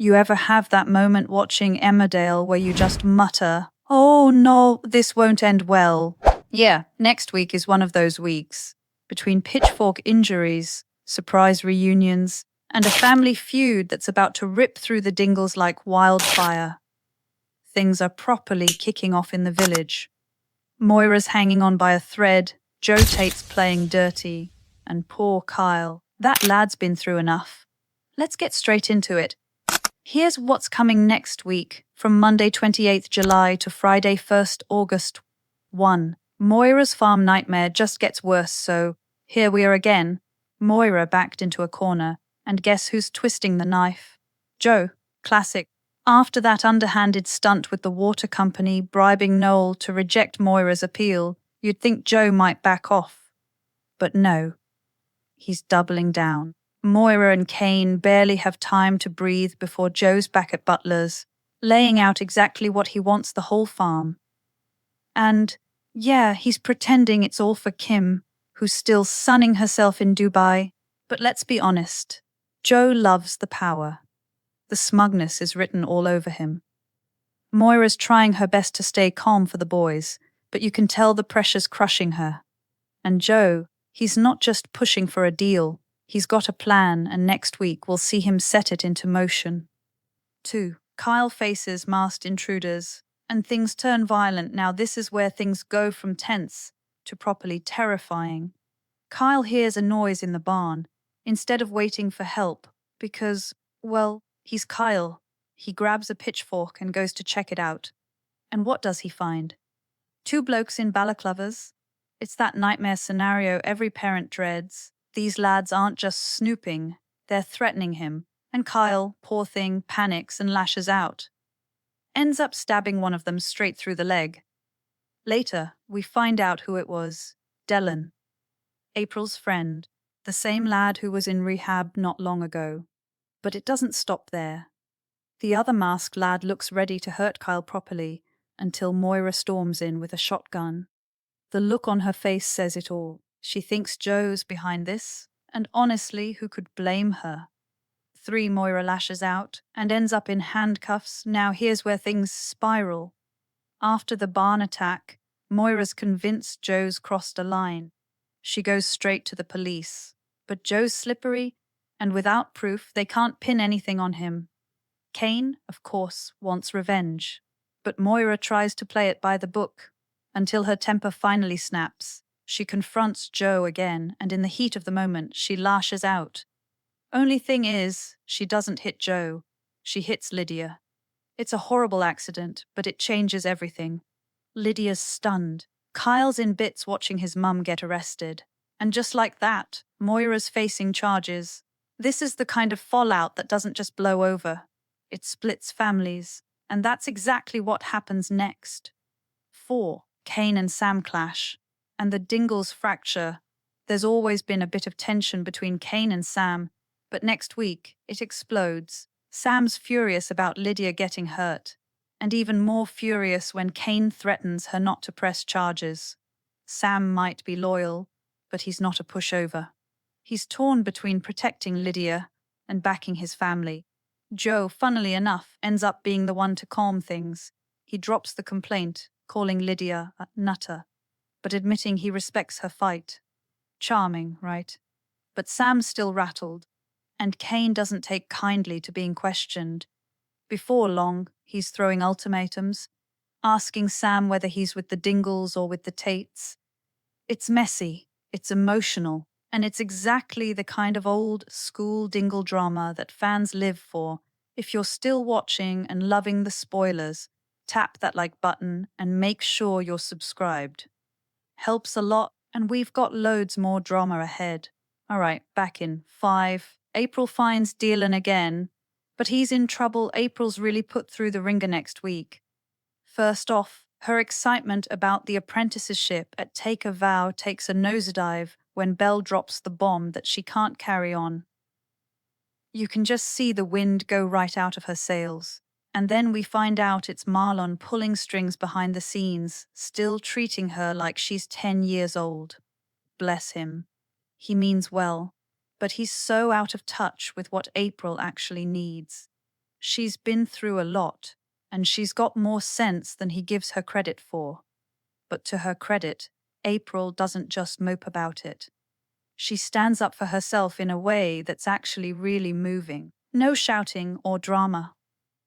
You ever have that moment watching Emmerdale where you just mutter, "Oh no, this won't end well"? Yeah, next week is one of those weeks. Between pitchfork injuries, surprise reunions, and a family feud that's about to rip through the Dingles like wildfire. Things are properly kicking off in the village. Moira's hanging on by a thread, Joe Tate's playing dirty, and poor Kyle. That lad's been through enough. Let's get straight into it. Here's what's coming next week, from Monday 28th July to Friday 1st August. 1. Moira's farm nightmare just gets worse, so here we are again. Moira backed into a corner, and guess who's twisting the knife? Joe. Classic. After that underhanded stunt with the water company bribing Noel to reject Moira's appeal, you'd think Joe might back off. But no. He's doubling down. Moira and Cain barely have time to breathe before Joe's back at Butler's, laying out exactly what he wants the whole farm. And, yeah, he's pretending it's all for Kim, who's still sunning herself in Dubai. But let's be honest, Joe loves the power. The smugness is written all over him. Moira's trying her best to stay calm for the boys, but you can tell the pressure's crushing her. And Joe, he's not just pushing for a deal. He's got a plan, and next week we'll see him set it into motion. 2. Kyle faces masked intruders, and things turn violent. Now this is where things go from tense to properly terrifying. Kyle hears a noise in the barn, instead of waiting for help, because, well, he's Kyle. He grabs a pitchfork and goes to check it out. And what does he find? 2 blokes in balaclavas? It's that nightmare scenario every parent dreads. These lads aren't just snooping, they're threatening him, and Kyle, poor thing, panics and lashes out. Ends up stabbing one of them straight through the leg. Later, we find out who it was. Dylan. April's friend, the same lad who was in rehab not long ago. But it doesn't stop there. The other masked lad looks ready to hurt Kyle properly, until Moira storms in with a shotgun. The look on her face says it all. She thinks Joe's behind this, and honestly, who could blame her? 3. Moira lashes out and ends up in handcuffs. Now here's where things spiral. After the barn attack, Moira's convinced Joe's crossed a line. She goes straight to the police. But Joe's slippery, and without proof, they can't pin anything on him. Cain, of course, wants revenge. But Moira tries to play it by the book, until her temper finally snaps. She confronts Joe again, and in the heat of the moment, she lashes out. Only thing is, she doesn't hit Joe. She hits Lydia. It's a horrible accident, but it changes everything. Lydia's stunned. Kyle's in bits watching his mum get arrested. And just like that, Moira's facing charges. This is the kind of fallout that doesn't just blow over. It splits families. And that's exactly what happens next. 4. Cain and Sam clash. And the Dingles fracture. There's always been a bit of tension between Cain and Sam, but next week it explodes. Sam's furious about Lydia getting hurt, and even more furious when Cain threatens her not to press charges. Sam might be loyal, but he's not a pushover. He's torn between protecting Lydia and backing his family. Joe, funnily enough, ends up being the one to calm things. He drops the complaint, calling Lydia a nutter, but admitting he respects her fight. Charming, right? But Sam's still rattled, and Cain doesn't take kindly to being questioned. Before long, he's throwing ultimatums, asking Sam whether he's with the Dingles or with the Tates. It's messy, it's emotional, and it's exactly the kind of old-school Dingle drama that fans live for. If you're still watching and loving the spoilers, tap that like button and make sure you're subscribed. Helps a lot, and we've got loads more drama ahead. Alright, back in 5. April finds Dylan again, but he's in trouble. April's really put through the ringer next week. First off, her excitement about the apprenticeship at Take a Vow takes a nosedive when Belle drops the bomb that she can't carry on. You can just see the wind go right out of her sails. And then we find out it's Marlon pulling strings behind the scenes, still treating her like she's 10 years old. Bless him. He means well, but he's so out of touch with what April actually needs. She's been through a lot, and she's got more sense than he gives her credit for. But to her credit, April doesn't just mope about it. She stands up for herself in a way that's actually really moving. No shouting or drama.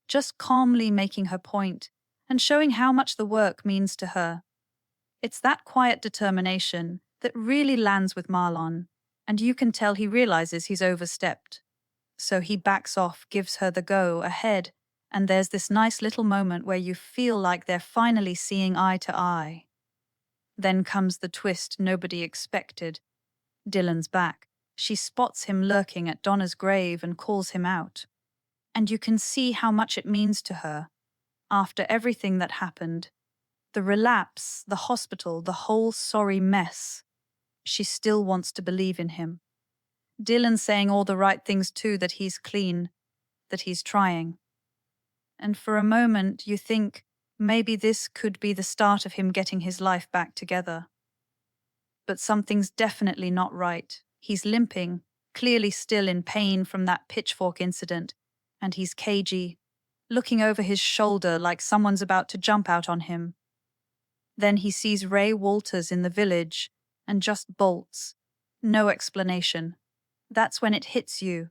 Just calmly making her point and showing how much the work means to her. It's that quiet determination that really lands with Marlon, and you can tell he realizes he's overstepped. So he backs off, gives her the go ahead, and there's this nice little moment where you feel like they're finally seeing eye to eye. Then comes the twist nobody expected. Dylan's back. She spots him lurking at Donna's grave and calls him out. And you can see how much it means to her. After everything that happened, the relapse, the hospital, the whole sorry mess, she still wants to believe in him. Dylan's saying all the right things too, that he's clean, that he's trying. And for a moment you think maybe this could be the start of him getting his life back together. But something's definitely not right. He's limping, clearly still in pain from that pitchfork incident, and he's cagey, looking over his shoulder like someone's about to jump out on him. Then he sees Ray Walters in the village and just bolts. No explanation. That's when it hits you.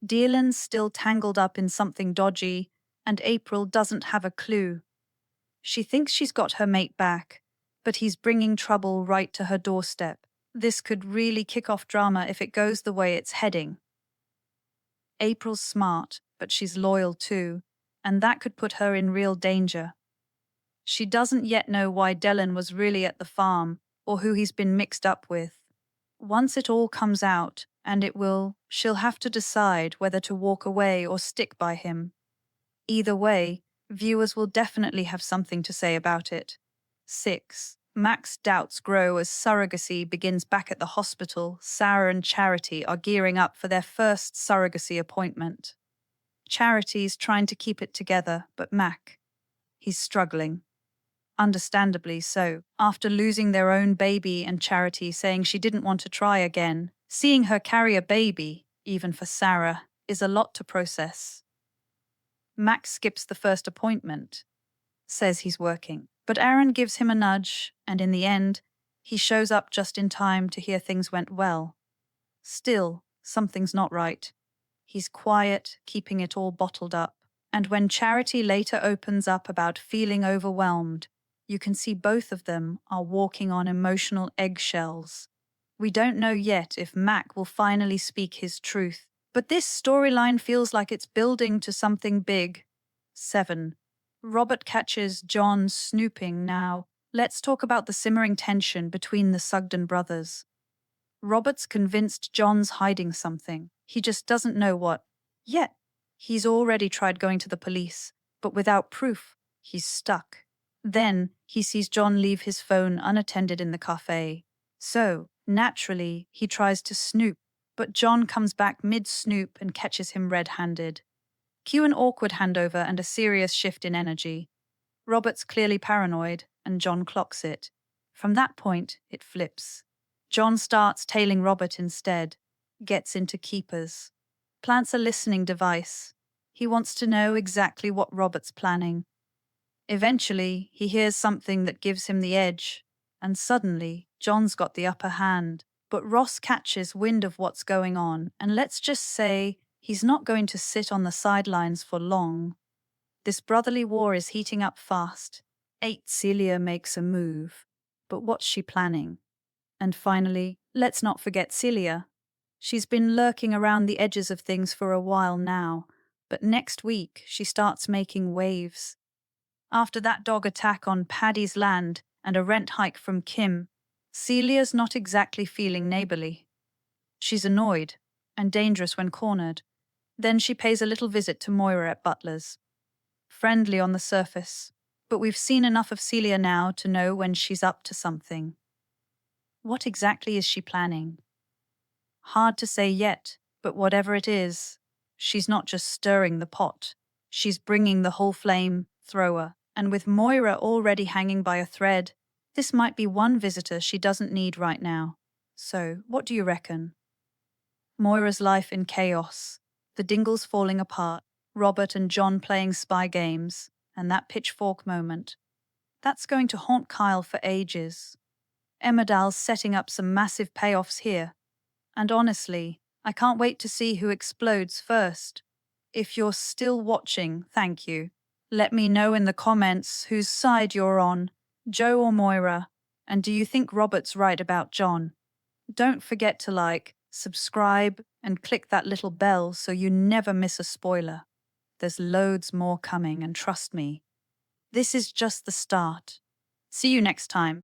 Dylan's still tangled up in something dodgy, and April doesn't have a clue. She thinks she's got her mate back, but he's bringing trouble right to her doorstep. This could really kick off drama if it goes the way it's heading. April's smart, but she's loyal too, and that could put her in real danger. She doesn't yet know why Dylan was really at the farm, or who he's been mixed up with. Once it all comes out, and it will, she'll have to decide whether to walk away or stick by him. Either way, viewers will definitely have something to say about it. 6. Mac's doubts grow as surrogacy begins back at the hospital. Sarah and Charity are gearing up for their first surrogacy appointment. Charity's trying to keep it together, but Mac, he's struggling. Understandably so, after losing their own baby and Charity saying she didn't want to try again. Seeing her carry a baby, even for Sarah, is a lot to process. Mac skips the first appointment, says he's working, but Aaron gives him a nudge, and in the end, he shows up just in time to hear things went well. Still, something's not right. He's quiet, keeping it all bottled up, and when Charity later opens up about feeling overwhelmed, you can see both of them are walking on emotional eggshells. We don't know yet if Mac will finally speak his truth, but this storyline feels like it's building to something big. 7. Robert catches John snooping now. Let's talk about the simmering tension between the Sugden brothers. Robert's convinced John's hiding something. He just doesn't know what. Yet, he's already tried going to the police, but without proof, he's stuck. Then, he sees John leave his phone unattended in the cafe. So, naturally, he tries to snoop, but John comes back mid-snoop and catches him red-handed. Cue an awkward handover and a serious shift in energy. Robert's clearly paranoid, and John clocks it. From that point, it flips. John starts tailing Robert instead, gets into keepers, plants a listening device. He wants to know exactly what Robert's planning. Eventually, he hears something that gives him the edge, and suddenly, John's got the upper hand. But Ross catches wind of what's going on, and let's just say he's not going to sit on the sidelines for long. This brotherly war is heating up fast. 8. Celia makes a move. But what's she planning? And finally, let's not forget Celia. She's been lurking around the edges of things for a while now, but next week she starts making waves. After that dog attack on Paddy's land and a rent hike from Kim, Celia's not exactly feeling neighbourly. She's annoyed and dangerous when cornered. Then she pays a little visit to Moira at Butler's. Friendly on the surface, but we've seen enough of Celia now to know when she's up to something. What exactly is she planning? Hard to say yet, but whatever it is, she's not just stirring the pot. She's bringing the whole flame thrower, and with Moira already hanging by a thread, this might be one visitor she doesn't need right now. So, what do you reckon? Moira's life in chaos, the Dingles falling apart, Robert and John playing spy games, and that pitchfork moment. That's going to haunt Kyle for ages. Emmerdale's setting up some massive payoffs here. And honestly, I can't wait to see who explodes first. If you're still watching, thank you. Let me know in the comments whose side you're on, Joe or Moira, and do you think Robert's right about John? Don't forget to like, subscribe, and click that little bell so you never miss a spoiler. There's loads more coming, and trust me, this is just the start. See you next time.